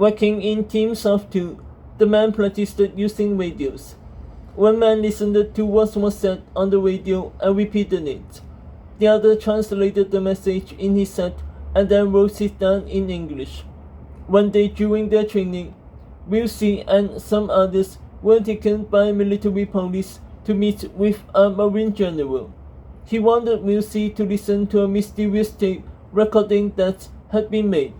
Working in teams of two, the men practiced using radios. One man listened to what was said on the radio and repeated it. The other translated the message in his head and then wrote it down in English. One day during their training, Wilsey and some others were taken by military police to meet with a Marine general. He wanted Wilsey to listen to a mysterious tape recording that had been made.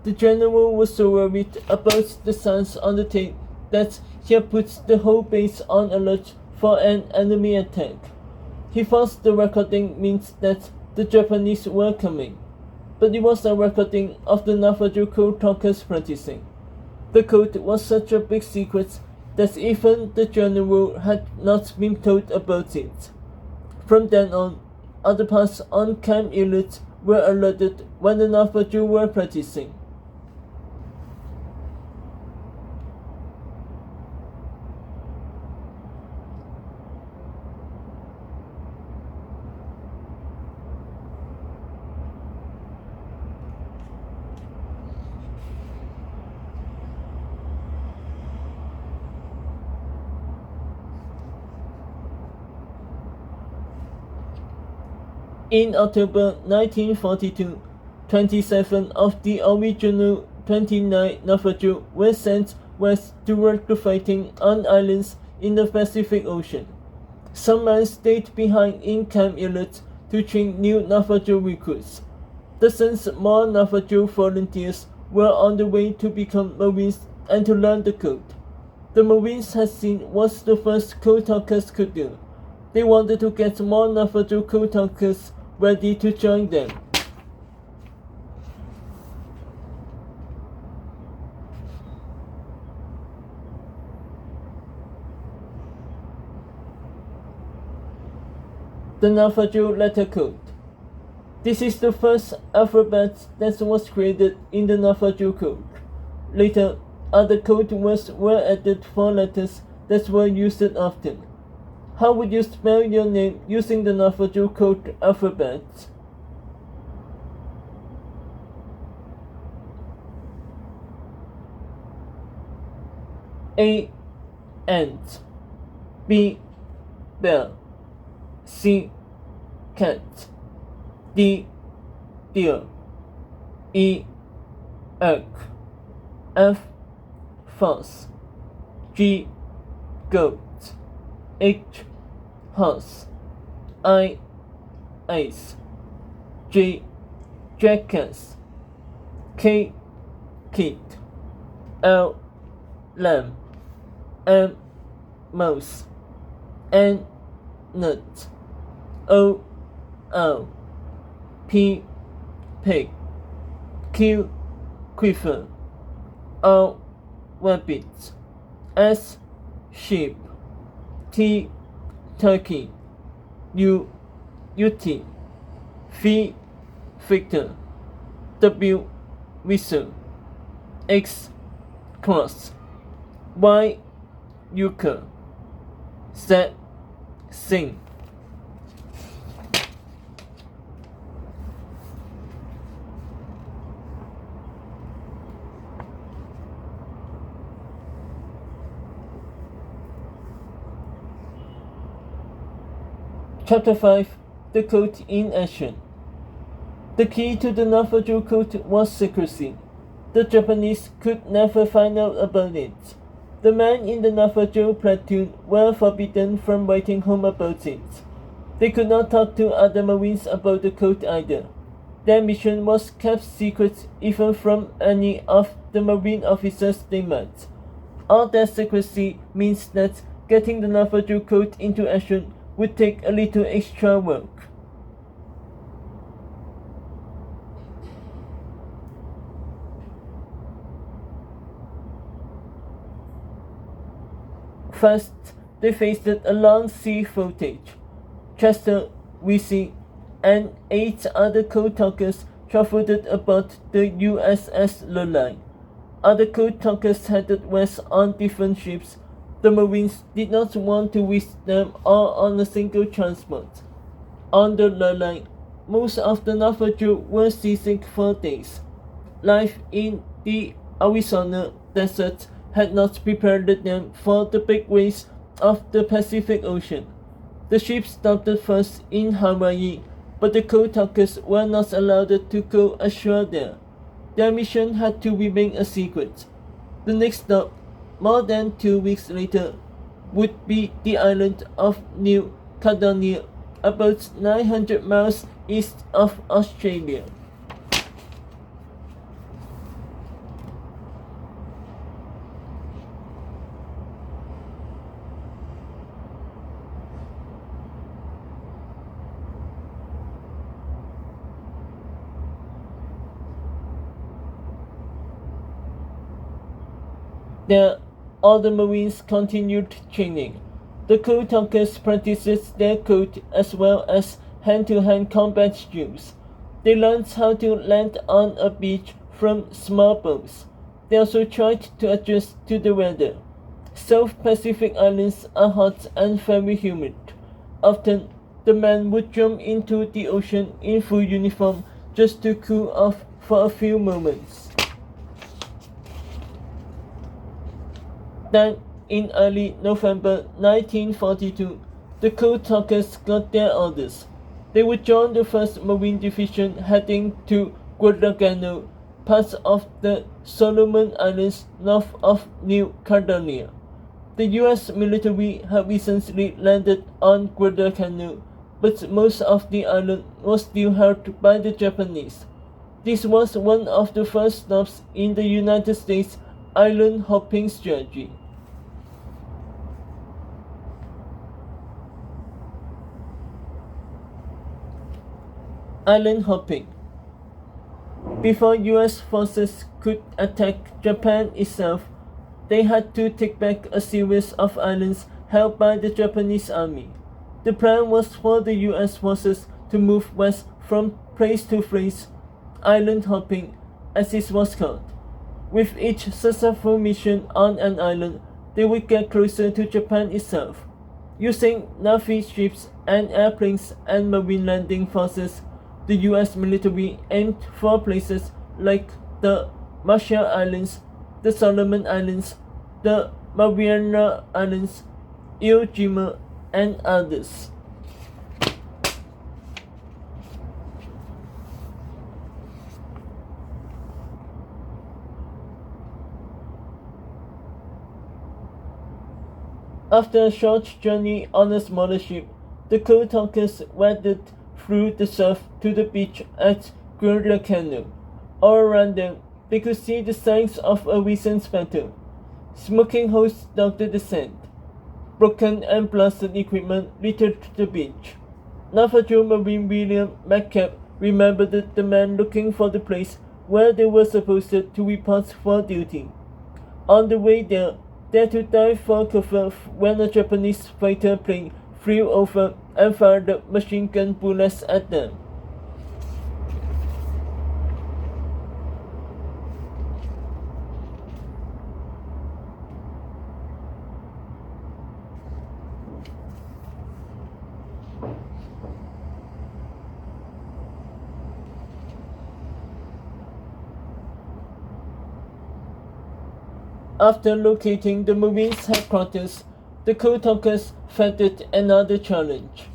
The general was so worried about the sounds on the tape that he had put the whole base on alert for an enemy attack. He thought the recording meant that the Japanese were coming, but it was a recording of the Navajo code talkers practicing. The code was such a big secret that even the general had not been told about it. From then on, other parts on Camp Elliott were alerted when the Navajo were practicing. In October 1942, 27 of the original 29 Navajo were sent west toward the fighting on islands in the Pacific Ocean. Some men stayed behind in Camp Elliott to train new Navajo recruits. Dozens more Navajo volunteers were on the way to become Marines and to learn the code. The Marines had seen what the first code talkers could do. They wanted to get more Navajo code talkers ready to join them. The Navajo letter code. This is the first alphabet that was created in the Navajo code. Later, other code words were added for letters that were used often. How would you spell your name using the Navajo code alphabet? A. Ant. B. Bear. C. Cat. D. Deer. E. Egg. F. Fox. G. Goat. H. Horse. I. Ice. J. Jackass. K. Kid. L. Lamb. M. Mouse. N. Nut. O. Owl. P. Pig. Q. Quiver. R. Rabbit. S. Sheep. T. Turkey. U. Yeti. V. Victor. W. Whistle. X. Cross. Y. Euchre. Z. Sing. Chapter 5. The Code in Action. The key to the Navajo Code was secrecy. The Japanese could never find out about it. The men in the Navajo platoon were forbidden from writing home about it. They could not talk to other Marines about the code either. Their mission was kept secret even from any of the Marine officers they met. All that secrecy means that getting the Navajo Code into action would take a little extra work. First, they faced a long sea voltage. Chester, Wilsey, and 8 other code talkers traveled about the USS Lurline. Other code talkers headed west on different ships. The Marines did not want to risk them all on a single transport. On the Lurline, most of the Navajo were seasick for days. Life in the Arizona desert had not prepared them for the big waves of the Pacific Ocean. The ship stopped first in Hawaii, but the coal tankers were not allowed to go ashore there. Their mission had to remain a secret. The next stop, more than 2 weeks later, would be the island of New Caledonia, about 900 miles east of Australia. There, all the Marines continued training. The coal tankers practiced their code as well as hand-to-hand combat drills. They learned how to land on a beach from small boats. They also tried to adjust to the weather. South Pacific Islands are hot and very humid. Often, the men would jump into the ocean in full uniform just to cool off for a few moments. Then, in early November 1942, the coal tankers got their orders. They would join the 1st Marine Division heading to Guadalcanal, part of the Solomon Islands north of New Caledonia. The US military had recently landed on Guadalcanal, but most of the island was still held by the Japanese. This was one of the first stops in the United States island hopping strategy. Island hopping. Before US forces could attack Japan itself, they had to take back a series of islands held by the Japanese army. The plan was for the US forces to move west from place to place, island hopping as it was called. With each successful mission on an island, they would get closer to Japan itself. Using Navy ships and airplanes and marine landing forces, the US military aimed for places like the Marshall Islands, the Solomon Islands, the Mariana Islands, Iwo Jima, and others. After a short journey on a smaller ship, the coal tankers waded through the surf to the beach at Guadalcanal. All around them, they could see the signs of a recent battle. Smoking holes dotted the sand. Broken and blasted equipment littered the beach. Naval Marine William McCabe remembered the men looking for the place where they were supposed to report for duty. On the way there, they had to dive for cover when a Japanese fighter plane flew over and fired machine gun bullets at them. After locating the Marines' headquarters, the coal tankers faced another challenge.